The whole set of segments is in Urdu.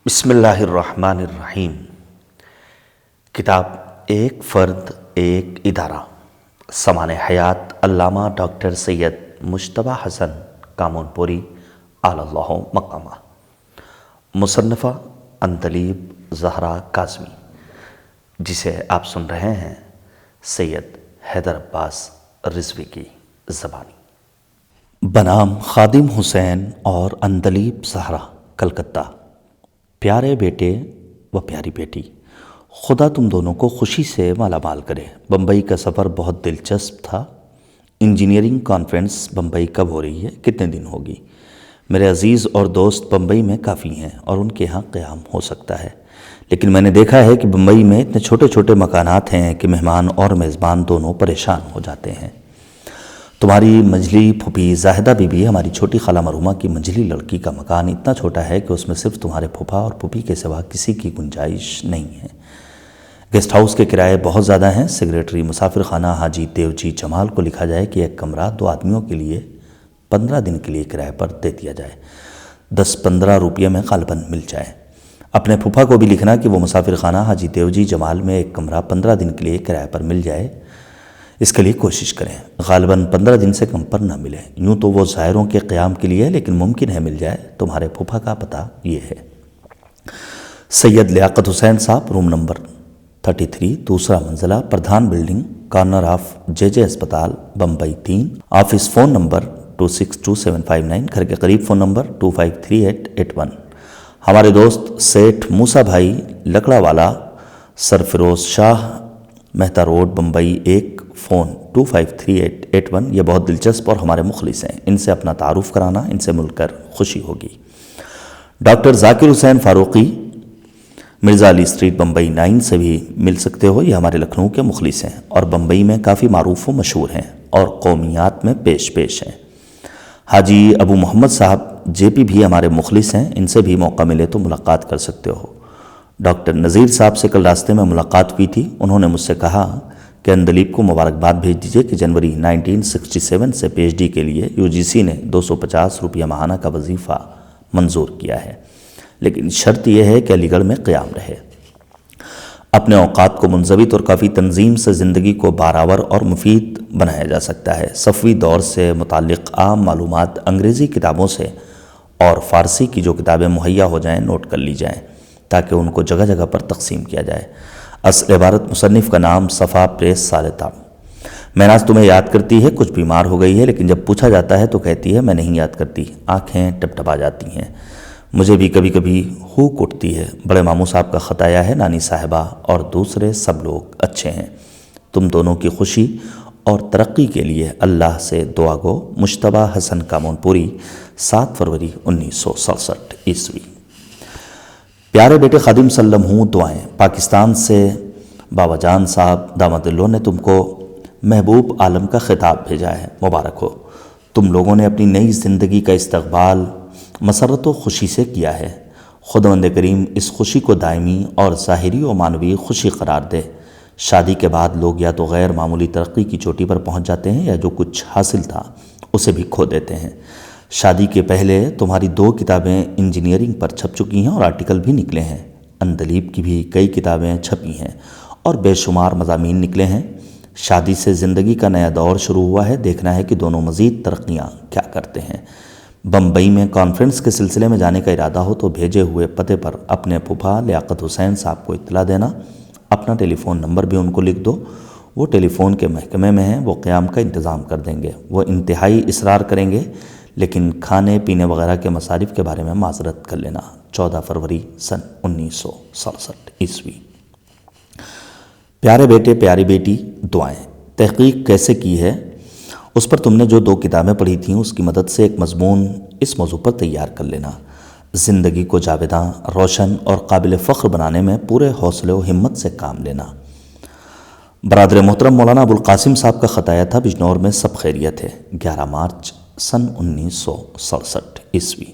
بسم اللہ الرحمن الرحیم۔ کتاب ایک فرد ایک ادارہ، سامان حیات علامہ ڈاکٹر سید مجتبیٰ حسن کامون پوری اعلی اللہ مقامہ، مصنفہ عندلیب زہرا کاظمی، جسے آپ سن رہے ہیں سید حیدر عباس رضوی کی زبانی۔ بنام خادم حسین اور عندلیب زہرا، کلکتہ۔ پیارے بیٹے و پیاری بیٹی، خدا تم دونوں کو خوشی سے مالا مال کرے۔ بمبئی کا سفر بہت دلچسپ تھا۔ انجینئرنگ کانفرنس بمبئی کب ہو رہی ہے؟ کتنے دن ہوگی؟ میرے عزیز اور دوست بمبئی میں کافی ہیں اور ان کے ہاں قیام ہو سکتا ہے، لیکن میں نے دیکھا ہے کہ بمبئی میں اتنے چھوٹے چھوٹے مکانات ہیں کہ مہمان اور میزبان دونوں پریشان ہو جاتے ہیں۔ تمہاری منجلی پھوپھی زاہدہ بی بی، ہماری چھوٹی خالہ مرحومہ کی منجلی لڑکی کا مکان اتنا چھوٹا ہے کہ اس میں صرف تمہارے پھوپھا اور پھوپھی کے سوا کسی کی گنجائش نہیں ہے۔ گیسٹ ہاؤس کے کرائے بہت زیادہ ہیں۔ سیکریٹری مسافر خانہ حاجی دیوجی جمال کو لکھا جائے کہ ایک کمرہ 2 آدمیوں کے لیے 15 دن کے لیے کرائے پر دے دیا جائے، 10-15 روپیے میں غالباً مل جائے۔ اپنے پھوپھا کو بھی لکھنا کہ وہ مسافر خانہ حاجی دیوجی جمال میں ایک کمرہ 15 دن کے لیے کرائے پر مل جائے، اس کے لیے کوشش کریں۔ غالباً 15 دن سے کم پر نہ ملے۔ یوں تو وہ زائروں کے قیام کے لیے، لیکن ممکن ہے مل جائے۔ تمہارے پھوپھا کا پتہ یہ ہے: سید لیاقت حسین صاحب، روم نمبر 33، دوسرا منزلہ، پردھان بلڈنگ، کارنر آف جے اسپتال، بمبئی 3۔ آفس فون نمبر 262759، گھر کے قریب فون نمبر 253881۔ ہمارے دوست سیٹھ موسیٰ بھائی لکڑا والا، سرفروز شاہ، مہتا روڈ، بمبئی 1، فون 253881۔ یہ بہت دلچسپ اور ہمارے مخلص ہیں، ان سے اپنا تعارف کرانا، ان سے مل کر خوشی ہوگی۔ ڈاکٹر ذاکر حسین فاروقی، مرزا علی اسٹریٹ، بمبئی 9 سے بھی مل سکتے ہو۔ یہ ہمارے لکھنؤ کے مخلص ہیں اور بمبئی میں کافی معروف و مشہور ہیں اور قومیات میں پیش ہیں۔ حاجی ابو محمد صاحب جے پی بھی ہمارے مخلص ہیں، ان سے بھی موقع ملے تو ملاقات کر سکتے ہو۔ ڈاکٹر نذیر صاحب سے کل راستے میں ملاقات ہوئی تھی، انہوں نے مجھ سے کہا کہ عندلیب کو مبارکباد بھیج دیجئے کہ جنوری 1967 سے پی ایچ ڈی کے لیے UGC نے 250 روپیہ ماہانہ کا وظیفہ منظور کیا ہے، لیکن شرط یہ ہے کہ علی گڑھ میں قیام رہے۔ اپنے اوقات کو منضبط اور کافی تنظیم سے زندگی کو بارآور اور مفید بنایا جا سکتا ہے۔ صفوی دور سے متعلق عام معلومات انگریزی کتابوں سے اور فارسی کی جو کتابیں مہیا ہو جائیں نوٹ کر لی جائیں تاکہ ان کو جگہ جگہ پر تقسیم کیا جائے۔ اصل عبارت مصنف کا نام صفا پریس سالتا۔ میناز تمہیں یاد کرتی ہے، کچھ بیمار ہو گئی ہے، لیکن جب پوچھا جاتا ہے تو کہتی ہے میں نہیں یاد کرتی، آنکھیں ٹپٹپا جاتی ہیں۔ مجھے بھی کبھی کبھی ہوک اٹھتی ہے۔ بڑے ماموں صاحب کا خط آیا ہے، نانی صاحبہ اور دوسرے سب لوگ اچھے ہیں۔ تم دونوں کی خوشی اور ترقی کے لیے اللہ سے دعا گو۔ مجتبیٰ حسن کامون پوری، 7 فروری 1967 ء۔ پیارے بیٹے خادم سلم ہوں، دعائیں۔ پاکستان سے بابا جان صاحب دامت اللہ نے تم کو محبوب عالم کا خطاب بھیجا ہے، مبارک ہو۔ تم لوگوں نے اپنی نئی زندگی کا استقبال مسرت و خوشی سے کیا ہے۔ خداوند کریم اس خوشی کو دائمی اور ظاہری و معنوی خوشی قرار دے۔ شادی کے بعد لوگ یا تو غیر معمولی ترقی کی چوٹی پر پہنچ جاتے ہیں یا جو کچھ حاصل تھا اسے بھی کھو دیتے ہیں۔ شادی کے پہلے تمہاری 2 کتابیں انجینئرنگ پر چھپ چکی ہیں اور آرٹیکل بھی نکلے ہیں۔ عندلیب کی بھی کئی کتابیں چھپی ہیں اور بے شمار مضامین نکلے ہیں۔ شادی سے زندگی کا نیا دور شروع ہوا ہے، دیکھنا ہے کہ دونوں مزید ترقیاں کیا کرتے ہیں۔ بمبئی میں کانفرنس کے سلسلے میں جانے کا ارادہ ہو تو بھیجے ہوئے پتے پر اپنے پھوپھا لیاقت حسین صاحب کو اطلاع دینا۔ اپنا ٹیلی فون نمبر بھی ان کو لکھ دو، وہ ٹیلی فون کے محکمے میں ہیں، وہ قیام کا انتظام کر دیں گے۔ وہ انتہائی اصرار کریں گے، لیکن کھانے پینے وغیرہ کے مصارف کے بارے میں معذرت کر لینا۔ 14 فروری 1967 ء۔ پیارے بیٹے پیاری بیٹی، دعائیں۔ تحقیق کیسے کی ہے؟ اس پر تم نے جو 2 کتابیں پڑھی تھیں اس کی مدد سے ایک مضمون اس موضوع پر تیار کر لینا۔ زندگی کو جاوداں، روشن اور قابل فخر بنانے میں پورے حوصلے و ہمت سے کام لینا۔ برادر محترم مولانا ابوالقاسم صاحب کا خط آیا تھا، بجنور میں سب خیریت ہے، 11 مارچ 1967 ء۔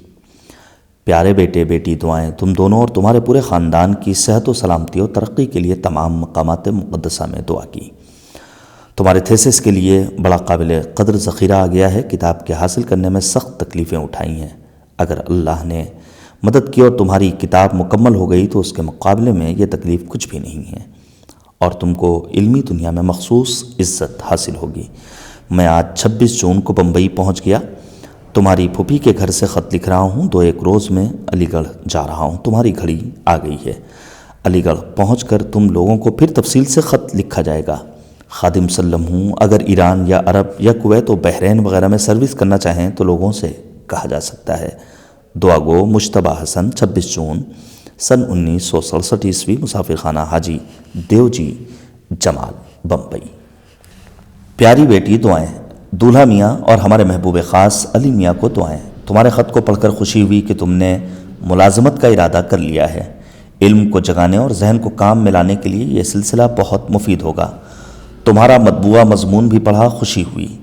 پیارے بیٹے بیٹی، دعائیں تم دونوں اور تمہارے پورے خاندان کی صحت و سلامتی اور ترقی کے لیے تمام مقامات مقدسہ میں دعا کی۔ تمہارے تھیسس کے لیے بڑا قابل قدر ذخیرہ آ گیا ہے۔ کتاب کے حاصل کرنے میں سخت تکلیفیں اٹھائی ہیں۔ اگر اللہ نے مدد کی اور تمہاری کتاب مکمل ہو گئی تو اس کے مقابلے میں یہ تکلیف کچھ بھی نہیں ہے، اور تم کو علمی دنیا میں مخصوص عزت حاصل ہوگی۔ میں آج 26 جون کو بمبئی پہنچ گیا، تمہاری پھوپھی کے گھر سے خط لکھ رہا ہوں، 2-1 روز میں علی گڑھ جا رہا ہوں، تمہاری گھڑی آ گئی ہے۔ علی گڑھ پہنچ کر تم لوگوں کو پھر تفصیل سے خط لکھا جائے گا۔ خادم سلم ہوں، اگر ایران یا عرب یا کویت و بحرین وغیرہ میں سروس کرنا چاہیں تو لوگوں سے کہا جا سکتا ہے۔ دعا گو مجتبیٰ حسن، 26 جون سن 1967 عیسوی، مسافر خانہ حاجی دیوجی جمال، بمبئی۔ پیاری بیٹی دعائیں۔ دولہا میاں اور ہمارے محبوب خاص علی میاں کو دعائیں۔ تمہارے خط کو پڑھ کر خوشی ہوئی کہ تم نے ملازمت کا ارادہ کر لیا ہے۔ علم کو جگانے اور ذہن کو کام میں لانے کے لیے یہ سلسلہ بہت مفید ہوگا۔ تمہارا مطبوعہ مضمون بھی پڑھا، خوشی ہوئی۔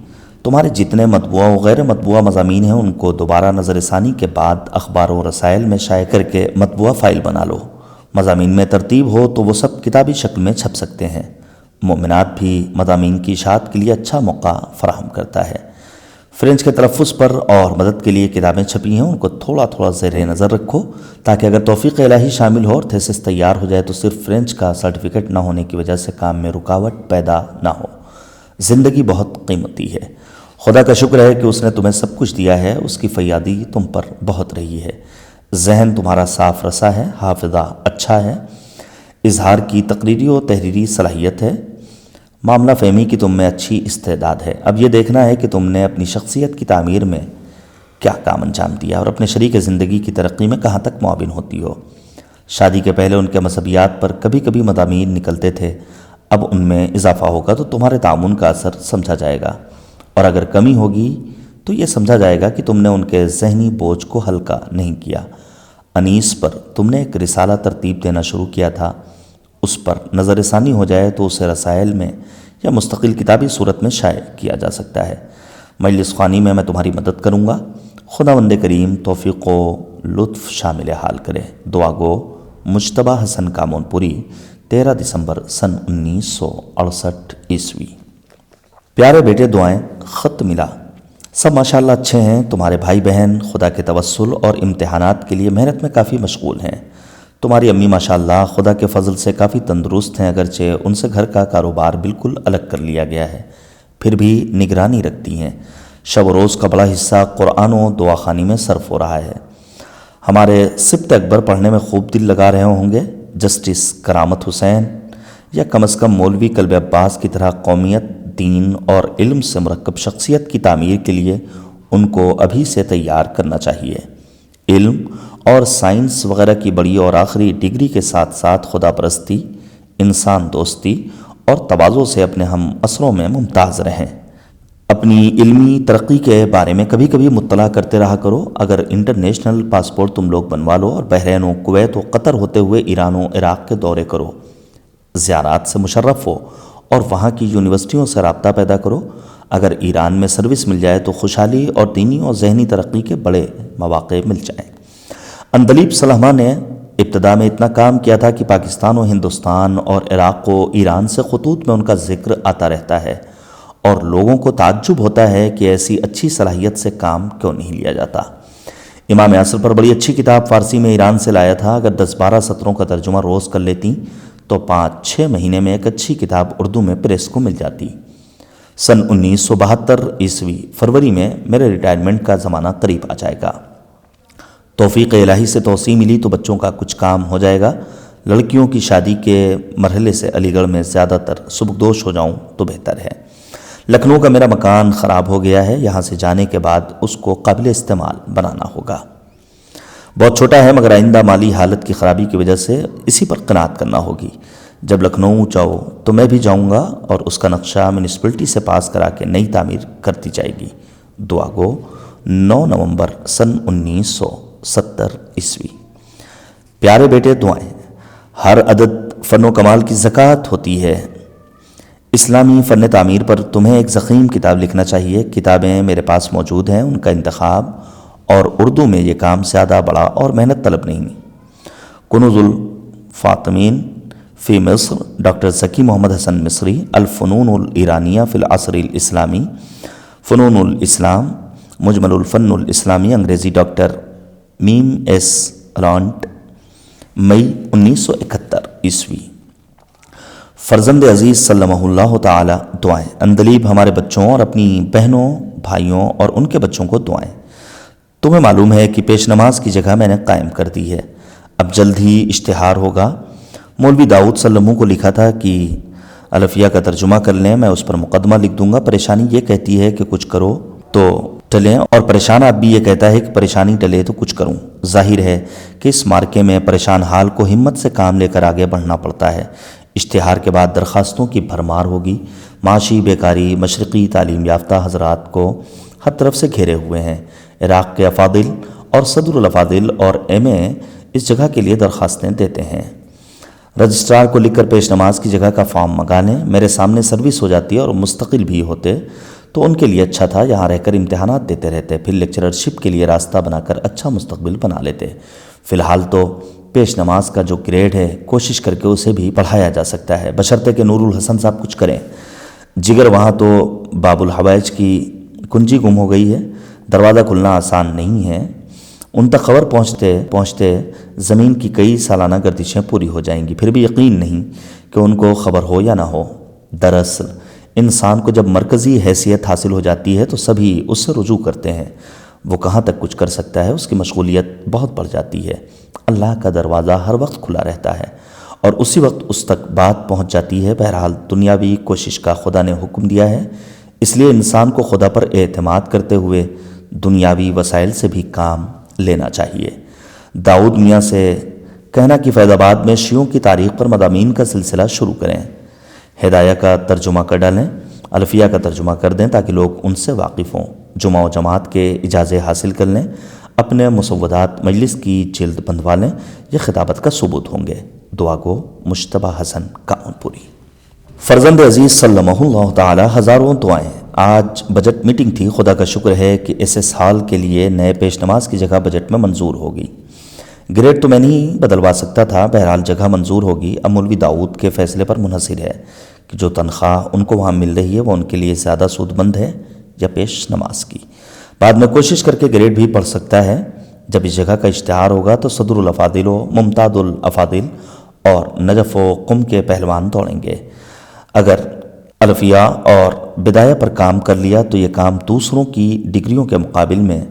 تمہارے جتنے مطبوعہ و غیر مطبوعہ مضامین ہیں ان کو دوبارہ نظر ثانی کے بعد اخبار و رسائل میں شائع کر کے مطبوعہ فائل بنا لو۔ مضامین میں ترتیب ہو تو وہ سب کتابی شکل میں چھپ سکتے ہیں۔ مومنات بھی مضامین کی اشاعت کے لیے اچھا موقع فراہم کرتا ہے۔ فرینچ کے تلفظ پر اور مدد کے لیے کتابیں چھپی ہیں، ان کو تھوڑا تھوڑا زیر نظر رکھو تاکہ اگر توفیق الہی شامل ہو اور تھیسس تیار ہو جائے تو صرف فرینچ کا سرٹیفکیٹ نہ ہونے کی وجہ سے کام میں رکاوٹ پیدا نہ ہو۔ زندگی بہت قیمتی ہے، خدا کا شکر ہے کہ اس نے تمہیں سب کچھ دیا ہے، اس کی فیاضی تم پر بہت رہی ہے۔ ذہن تمہارا صاف رسا ہے، حافظہ اچھا ہے، اظہار کی تقریری و تحریری صلاحیت ہے، معاملہ فہمی کی تم میں اچھی استعداد ہے۔ اب یہ دیکھنا ہے کہ تم نے اپنی شخصیت کی تعمیر میں کیا کام انجام دیا اور اپنے شریک زندگی کی ترقی میں کہاں تک معاون ہوتی ہو۔ شادی کے پہلے ان کے مذہبیات پر کبھی کبھی مضامین نکلتے تھے، اب ان میں اضافہ ہوگا تو تمہارے تعاون کا اثر سمجھا جائے گا، اور اگر کمی ہوگی تو یہ سمجھا جائے گا کہ تم نے ان کے ذہنی بوجھ کو ہلکا نہیں کیا۔ انیس پر تم نے ایک رسالہ ترتیب دینا شروع کیا تھا، اس پر نظر ثانی ہو جائے تو اسے رسائل میں یا مستقل کتابی صورت میں شائع کیا جا سکتا ہے۔ مجلس خوانی میں تمہاری مدد کروں گا، خداوند کریم توفیق و لطف شامل حال کرے۔ دعا گو مجتبیٰ حسن کامون پوری، 13 دسمبر سن 1968 عیسوی۔ پیارے بیٹے دعائیں۔ خط ملا، سب ماشاءاللہ اچھے ہیں۔ تمہارے بھائی بہن خدا کے توسل اور امتحانات کے لیے محنت میں کافی مشغول ہیں۔ تمہاری امی ماشاءاللہ خدا کے فضل سے کافی تندرست ہیں، اگرچہ ان سے گھر کا کاروبار بالکل الگ کر لیا گیا ہے، پھر بھی نگرانی رکھتی ہیں۔ شب و روز کا بڑا حصہ قرآن و دعا خوانی میں صرف ہو رہا ہے۔ ہمارے سبط اکبر پڑھنے میں خوب دل لگا رہے ہوں گے۔ جسٹس کرامت حسین یا کم از کم مولوی کلب عباس کی طرح قومیت، دین اور علم سے مرکب شخصیت کی تعمیر کے لیے ان کو ابھی سے تیار کرنا چاہیے۔ علم اور سائنس وغیرہ کی بڑی اور آخری ڈگری کے ساتھ ساتھ خدا پرستی، انسان دوستی اور تواضع سے اپنے ہم عصروں میں ممتاز رہیں۔ اپنی علمی ترقی کے بارے میں کبھی کبھی مطلع کرتے رہا کرو۔ اگر انٹرنیشنل پاسپورٹ تم لوگ بنوا لو اور بحرین و کویت و قطر ہوتے ہوئے ایران و عراق کے دورے کرو، زیارات سے مشرف ہو اور وہاں کی یونیورسٹیوں سے رابطہ پیدا کرو۔ اگر ایران میں سروس مل جائے تو خوشحالی اور دینی اور ذہنی ترقی کے بڑے مواقع مل جائیں۔ اندلیب سلامہ نے ابتدا میں اتنا کام کیا تھا کہ پاکستان و ہندوستان اور عراق و ایران سے خطوط میں ان کا ذکر آتا رہتا ہے، اور لوگوں کو تعجب ہوتا ہے کہ ایسی اچھی صلاحیت سے کام کیوں نہیں لیا جاتا۔ امام عصر پر بڑی اچھی کتاب فارسی میں ایران سے لایا تھا، اگر 10-12 سطروں کا ترجمہ روز کر لیتی تو 5-6 مہینے میں ایک اچھی کتاب اردو میں پریس کو مل جاتی۔ سن 1972 عیسوی فروری میں میرے ریٹائرمنٹ کا زمانہ قریب آ جائے گا۔ توفیق الہی سے توسیع ملی تو بچوں کا کچھ کام ہو جائے گا۔ لڑکیوں کی شادی کے مرحلے سے علی گڑھ میں زیادہ تر سبکدوش ہو جاؤں تو بہتر ہے۔ لکھنؤ کا میرا مکان خراب ہو گیا ہے، یہاں سے جانے کے بعد اس کو قابل استعمال بنانا ہوگا۔ بہت چھوٹا ہے مگر آئندہ مالی حالت کی خرابی کی وجہ سے اسی پر قناعت کرنا ہوگی۔ جب لکھنؤ جاؤ تو میں بھی جاؤں گا اور اس کا نقشہ میونسپلٹی سے پاس کرا کے نئی تعمیر کرتی جائے گی۔ دعا گو 9 نومبر سن 1970 عیسوی۔ پیارے بیٹے دعائیں۔ ہر عدد فن و کمال کی زکوٰۃ ہوتی ہے۔ اسلامی فن تعمیر پر تمہیں ایک ضخیم کتاب لکھنا چاہیے۔ کتابیں میرے پاس موجود ہیں، ان کا انتخاب، اور اردو میں یہ کام زیادہ بڑا اور محنت طلب نہیں۔ کنوز الفاطمین فی مصر ڈاکٹر ذکی محمد حسن مصری، الفنون الایرانیہ فی العصر الاسلامی، فنون الاسلام، مجمل الفن الاسلامی انگریزی ڈاکٹر میم ایس رانٹ، مئی 1971 فرزند عزیز سلمہ اللہ تعالی دعائیں، اندلیب ہمارے بچوں اور اپنی بہنوں بھائیوں اور ان کے بچوں کو دعائیں۔ تمہیں معلوم ہے کہ پیش نماز کی جگہ میں نے قائم کر دی ہے، اب جلد ہی اشتہار ہوگا۔ مولوی داؤد سلموں کو لکھا تھا کہ الفیہ کا ترجمہ کر لیں، میں اس پر مقدمہ لکھ دوں گا۔ پریشانی یہ کہتی ہے کہ کچھ کرو تو ٹلیں، اور پریشان آدمی یہ کہتا ہے کہ پریشانی ٹلے تو کچھ کروں۔ ظاہر ہے کہ اس مارکے میں پریشان حال کو ہمت سے کام لے کر آگے بڑھنا پڑتا ہے۔ اشتہار کے بعد درخواستوں کی بھرمار ہوگی۔ معاشی بیکاری مشرقی تعلیم یافتہ حضرات کو ہر طرف سے گھیرے ہوئے ہیں۔ عراق کے افاضل اور صدر الافاضل اور ایم اے اس جگہ کے لیے درخواستیں دیتے ہیں۔ رجسٹرار کو لکھ کر پیش نماز کی جگہ کا فارم منگا لیں، میرے سامنے سروس ہو جاتی ہے اور مستقل بھی ہوتے تو ان کے لیے اچھا تھا، یہاں رہ کر امتحانات دیتے رہتے، پھر لیکچررشپ کے لیے راستہ بنا کر اچھا مستقبل بنا لیتے۔ فی الحال تو پیش نماز کا جو گریڈ ہے کوشش کر کے اسے بھی پڑھایا جا سکتا ہے، بشرطے کہ نور الحسن صاحب کچھ کریں۔ جگر وہاں تو باب الحوائج کی کنجی گم ہو گئی ہے، دروازہ کھلنا آسان نہیں ہے۔ ان تک خبر پہنچتے پہنچتے زمین کی کئی سالانہ گردشیں پوری ہو جائیں گی، پھر بھی یقین نہیں کہ ان کو خبر ہو یا نہ ہو۔ دراصل انسان کو جب مرکزی حیثیت حاصل ہو جاتی ہے تو سبھی اس سے رجوع کرتے ہیں، وہ کہاں تک کچھ کر سکتا ہے، اس کی مشغولیت بہت بڑھ جاتی ہے۔ اللہ کا دروازہ ہر وقت کھلا رہتا ہے اور اسی وقت اس تک بات پہنچ جاتی ہے۔ بہرحال دنیاوی کوشش کا خدا نے حکم دیا ہے، اس لیے انسان کو خدا پر اعتماد کرتے ہوئے دنیاوی وسائل سے بھی کام لینا چاہیے۔ داؤد میاں سے کہنا کہ فیض آباد میں شیعوں کی تاریخ پر مضامین کا سلسلہ شروع کریں، ہدایہ کا ترجمہ کر ڈالیں، الفیہ کا ترجمہ کر دیں تاکہ لوگ ان سے واقف ہوں۔ جمعہ و جماعت کے اجازے حاصل کر لیں، اپنے مسودات مجلس کی جلد بندھوا لیں، یہ خطابت کا ثبوت ہوں گے۔ دعا گو مجتبیٰ حسن کامنپوری۔ فرزند عزیز صلمہ اللہ تعالی ہزاروں دعائیں۔ آج بجٹ میٹنگ تھی، خدا کا شکر ہے کہ اس سال کے لیے نئے پیش نماز کی جگہ بجٹ میں منظور ہوگی۔ گریڈ تو میں نہیں بدلوا سکتا تھا، بہرحال جگہ منظور ہوگی۔ اب مولوی داؤد کے فیصلے پر منحصر ہے کہ جو تنخواہ ان کو وہاں مل رہی ہے وہ ان کے لیے زیادہ سود مند ہے یا پیش نماز کی۔ بعد میں کوشش کر کے گریڈ بھی پڑھ سکتا ہے۔ جب اس جگہ کا اشتہار ہوگا تو صدر الافاضل و ممتاز الافاضل اور نجف و قم کے پہلوان دوڑیں گے۔ اگر الفیہ اور بدایہ پر کام کر لیا تو یہ کام دوسروں کی ڈگریوں کے مقابل میں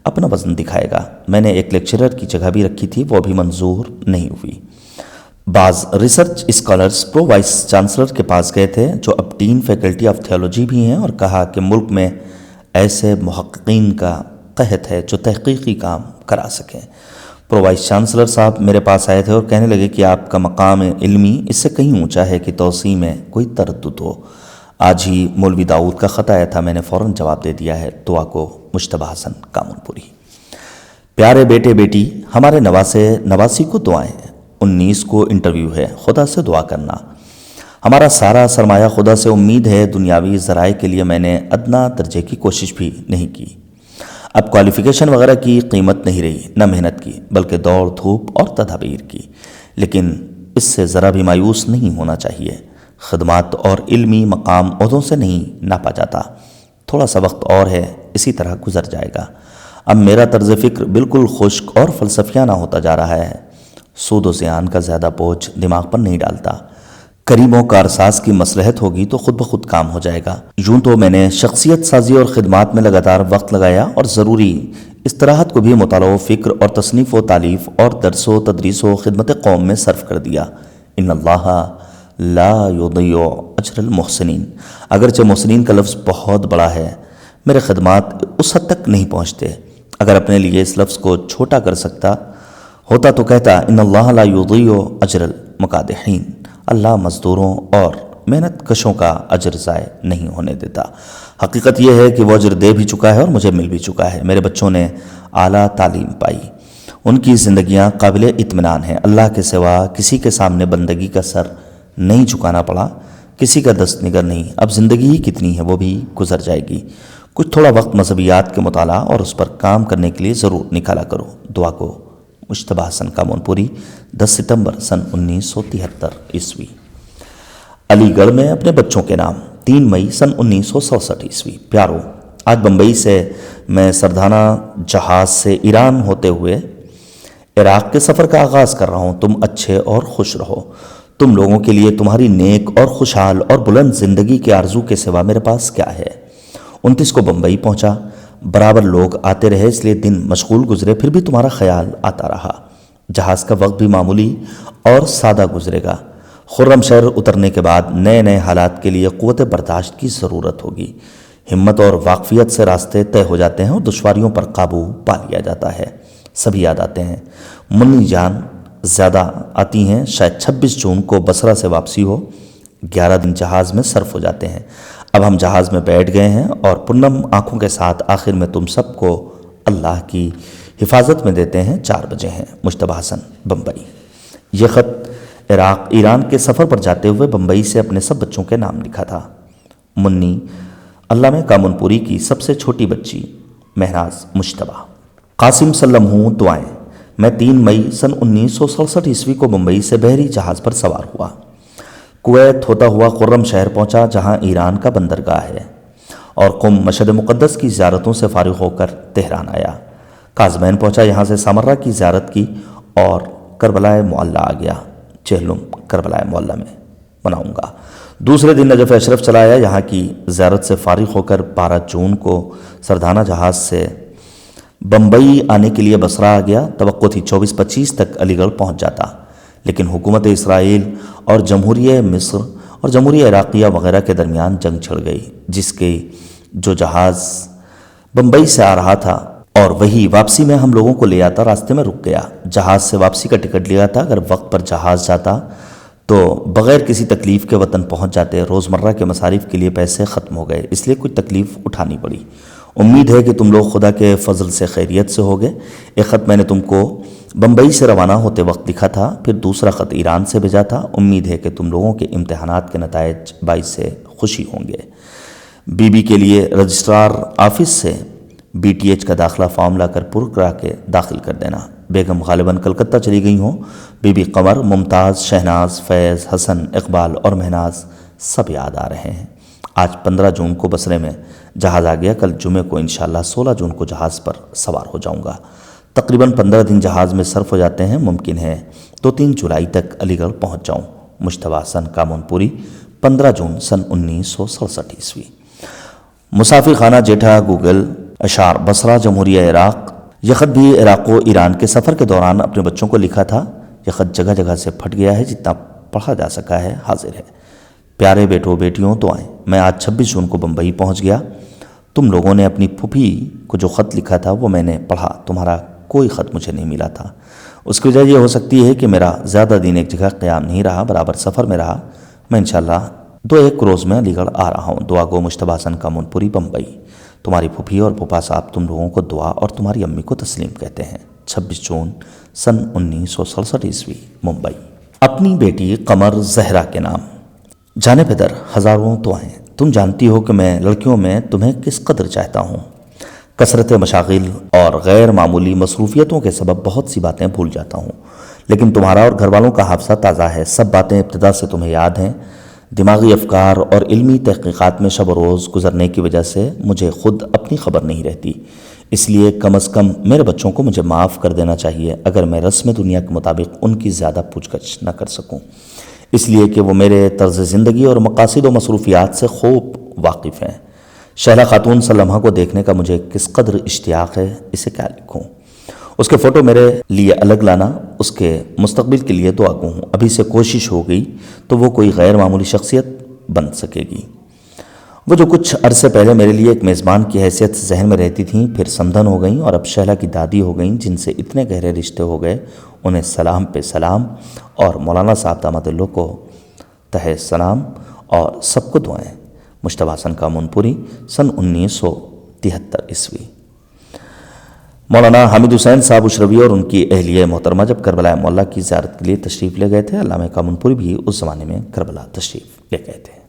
اپنا وزن دکھائے گا۔ میں نے ایک لیکچرر کی جگہ بھی رکھی تھی، وہ بھی منظور نہیں ہوئی۔ بعض research scholars pro vice chancellor کے پاس گئے تھے جو اب ڈین فیکلٹی آف تھیولوجی بھی ہیں، اور کہا کہ ملک میں ایسے محققین کا قحط ہے جو تحقیقی کام کرا سکیں۔ پرو وائس چانسلر صاحب میرے پاس آئے تھے اور کہنے لگے کہ آپ کا مقام علمی اس سے کہیں اونچا ہے کہ توسیع میں کوئی تردد ہو۔ آج ہی مولوی داؤد کا خط آیا تھا، میں نے فوراً جواب دے دیا ہے۔ دعا کو مجتبیٰ حسن کامنپوری۔ پیارے بیٹے بیٹی، ہمارے نواسے نواسی کو دعائیں۔ 19 کو انٹرویو ہے، خدا سے دعا کرنا۔ ہمارا سارا سرمایہ خدا سے، امید ہے دنیاوی ذرائع کے لیے میں نے ادنا درجے کی کوشش بھی نہیں کی۔ اب کوالیفیکیشن وغیرہ کی قیمت نہیں رہی، نہ محنت کی، بلکہ دوڑ دھوپ اور تدابیر کی۔ لیکن اس سے ذرا بھی مایوس نہیں ہونا چاہیے۔ خدمات اور علمی مقام عہدوں سے نہیں ناپا جاتا۔ تھوڑا سا وقت اور ہے، اسی طرح گزر جائے گا۔ اب میرا طرز فکر بالکل خشک اور فلسفیانہ ہوتا جا رہا ہے۔ سود و زیان کا زیادہ بوجھ دماغ پر نہیں ڈالتا۔ کریموں کارساز کی مصلحت ہوگی تو خود بخود کام ہو جائے گا۔ یوں تو میں نے شخصیت سازی اور خدمات میں لگاتار وقت لگایا اور ضروری استراحت کو بھی مطالعہ و فکر اور تصنیف و تالیف اور درس و تدریس و خدمت قوم میں صرف کر دیا۔ ان اللہ لا یضیع اجر المحسنین۔ اگرچہ محسنین کا لفظ بہت بڑا ہے، میرے خدمات اس حد تک نہیں پہنچتے۔ اگر اپنے لیے اس لفظ کو چھوٹا کر سکتا ہوتا تو کہتا ان اللہ لا یضیع اجر المقادحین۔ اللہ مزدوروں اور محنت کشوں کا اجر ضائع نہیں ہونے دیتا۔ حقیقت یہ ہے کہ وہ اجر دے بھی چکا ہے اور مجھے مل بھی چکا ہے۔ میرے بچوں نے اعلیٰ تعلیم پائی، ان کی زندگیاں قابل اطمینان ہیں۔ اللہ کے سوا کسی کے سامنے بندگی کا سر نہیں جھکانا پڑا، کسی کا دست نگر نہیں۔ اب زندگی ہی کتنی ہے، وہ بھی گزر جائے گی۔ کچھ تھوڑا وقت مذہبیات کے مطالعہ اور اس پر کام کرنے کے لیے ضرور نکالا کرو۔ دعا کو مجتبیٰ حسن کامنپوری۔ 10 ستمبر سن 1973 علی گڑھ میں اپنے بچوں کے نام۔ 3 مئی سن 1967 پیارو، آج بمبئی سے میں سردھانہ جہاز سے ایران ہوتے ہوئے عراق کے سفر کا آغاز کر رہا ہوں، تم اچھے اور خوش رہو۔ تم لوگوں کے لیے تمہاری نیک اور خوشحال اور بلند زندگی کے آرزو کے سوا میرے پاس کیا ہے۔ 29 کو بمبئی پہنچا۔ برابر لوگ آتے رہے اس لیے دن مشغول گزرے، پھر بھی تمہارا خیال آتا رہا۔ جہاز کا وقت بھی معمولی اور سادہ گزرے گا۔ خرم شہر اترنے کے بعد نئے نئے حالات کے لیے قوت برداشت کی ضرورت ہوگی۔ ہمت اور واقفیت سے راستے طے ہو جاتے ہیں اور دشواریوں پر قابو پا لیا جاتا ہے۔ سبھی یاد آتے ہیں۔ منی جان زیادہ آتی ہیں۔ شاید 26 جون کو بصرہ سے واپسی ہو۔ 11 دن جہاز میں صرف ہو جاتے ہیں۔ اب ہم جہاز میں بیٹھ گئے ہیں اور پرنم آنکھوں کے ساتھ آخر میں تم سب کو اللہ کی حفاظت میں دیتے ہیں۔ 4 بجے ہیں۔ مجتبیٰ حسن، بمبئی۔ یہ خط ایران کے سفر پر جاتے ہوئے بمبئی سے اپنے سب بچوں کے نام لکھا تھا۔ منی علامہ کامن پوری کی سب سے چھوٹی بچی، مہناز مجتبیٰ۔ قاسم سلم ہوں دعائیں۔ میں 3 مئی سن 1967 عیسوی کو بمبئی سے بحری جہاز پر سوار ہوا۔ کویت ہوتا ہوا خرم شہر پہنچا جہاں ایران کا بندرگاہ ہے، اور قم مشہد مقدس کی زیارتوں سے فارغ ہو کر تہران آیا۔ قازمین پہنچا، یہاں سے سامرہ کی زیارت کی اور کربلائے معلیٰ آ گیا۔ چہلم کربلائے معلیٰ میں مناؤں گا۔ دوسرے دن نجف اشرف چلا آیا، یہاں کی زیارت سے فارغ ہو کر 12 جون کو سردھانہ جہاز سے بمبئی آنے کے لیے بصرہ آ گیا۔ توقع تھی 24-25 تک علی گڑھ پہنچ جاتا، لیکن حکومت اسرائیل اور جمہوریہ مصر اور جمہوریہ عراقیہ وغیرہ کے درمیان جنگ چھڑ گئی، جس کے جو جہاز بمبئی سے آ رہا تھا اور وہی واپسی میں ہم لوگوں کو لے آتا راستے میں رک گیا۔ جہاز سے واپسی کا ٹکٹ لیا تھا، اگر وقت پر جہاز جاتا تو بغیر کسی تکلیف کے وطن پہنچ جاتے۔ روزمرہ کے مصارف کے لیے پیسے ختم ہو گئے، اس لیے کچھ تکلیف اٹھانی پڑی۔ امید ہے کہ تم لوگ خدا کے فضل سے خیریت سے ہوگے۔ ایک خط میں نے تم کو بمبئی سے روانہ ہوتے وقت لکھا تھا، پھر دوسرا خط ایران سے بھیجا تھا۔ امید ہے کہ تم لوگوں کے امتحانات کے نتائج باعث سے خوشی ہوں گے۔ بی بی کے لیے رجسٹرار آفس سے BTH کا داخلہ فارم لا کر پر کرا کے داخل کر دینا۔ بیگم غالباً کلکتہ چلی گئی ہوں۔ بی بی قمر، ممتاز، شہناز، فیض، حسن، اقبال اور مہناز سب یاد آ رہے ہیں۔ آج 15 جون کو بصرے میں جہاز آ گیا۔ کل جمعے کو انشاءاللہ 16 جون کو جہاز پر سوار ہو جاؤں گا۔ تقریباً 15 دن جہاز میں صرف ہو جاتے ہیں۔ ممکن ہے 2-3 جولائی تک علی گڑھ پہنچ جاؤں۔ مجتبیٰ حسن کامن پوری، 15 جون سن 1967 عیسوی۔ مسافر خانہ جیٹھا گوگل اشار بصرہ جمہوریہ عراق۔ یہ خط بھی عراق و ایران کے سفر کے دوران اپنے بچوں کو لکھا تھا۔ یہ خط جگہ جگہ سے پھٹ گیا ہے، جتنا پڑھا جا سکا ہے حاضر ہے۔ پیارے بیٹوں بیٹیوں دعائیں۔ میں آج 26 جون کو بمبئی پہنچ گیا۔ تم لوگوں نے اپنی پھوپھی کو جو خط لکھا تھا وہ میں نے پڑھا۔ تمہارا کوئی خط مجھے نہیں ملا تھا۔ اس کی وجہ یہ ہو سکتی ہے کہ میرا زیادہ دن ایک جگہ قیام نہیں رہا، برابر سفر میں رہا۔ میں انشاءاللہ 2-1 روز میں علی گڑھ آ رہا ہوں۔ دعا گو مجتبیٰ حسن کامن پوری، بمبئی۔ تمہاری پھوپھی اور پھوپھا صاحب تم لوگوں کو دعا اور تمہاری امی کو تسلیم کہتے ہیں۔ 26 جون سن 1967 عیسوی، ممبئی۔ اپنی بیٹی قمر زہرا کے نام۔ جانے پدر ہزاروں دعائیں۔ تم جانتی ہو کہ میں لڑکیوں میں تمہیں کس قدر چاہتا ہوں۔ کثرت مشاغل اور غیر معمولی مصروفیتوں کے سبب بہت سی باتیں بھول جاتا ہوں، لیکن تمہارا اور گھر والوں کا حافظہ تازہ ہے۔ سب باتیں ابتدا سے تمہیں یاد ہیں۔ دماغی افکار اور علمی تحقیقات میں شب و روز گزرنے کی وجہ سے مجھے خود اپنی خبر نہیں رہتی، اس لیے کم از کم میرے بچوں کو مجھے معاف کر دینا چاہیے اگر میں رسم دنیا کے مطابق ان کی زیادہ پوچھ گچھ نہ کر سکوں، اس لیے کہ وہ میرے طرز زندگی اور مقاصد و مصروفیات سے خوب واقف ہیں۔ شہلا خاتون سلمہ کو دیکھنے کا مجھے کس قدر اشتیاق ہے، اسے کیا لکھوں۔ اس کے فوٹو میرے لیے الگ لانا، اس کے مستقبل کے لیے دعا گو ہوں۔ ابھی سے کوشش ہو گئی تو وہ کوئی غیر معمولی شخصیت بن سکے گی۔ وہ جو کچھ عرصے پہلے میرے لیے ایک میزبان کی حیثیت ذہن میں رہتی تھیں، پھر سمدھن ہو گئیں اور اب شہلا کی دادی ہو گئیں، جن سے اتنے گہرے رشتے ہو گئے، انہیں سلام پہ سلام، اور مولانا صاحب داماد اللہ کو تہہ سلام، اور سب کو دعائیں۔ مجتبیٰ حسن کامن پوری، سن 1973 عیسوی۔ مولانا حامد حسین صاحب اشروی اور ان کی اہلیہ محترمہ جب کربلا معلیٰ کی زیارت کے لیے تشریف لے گئے تھے، علامہ کامن پوری بھی اس زمانے میں کربلا تشریف لے گئے تھے۔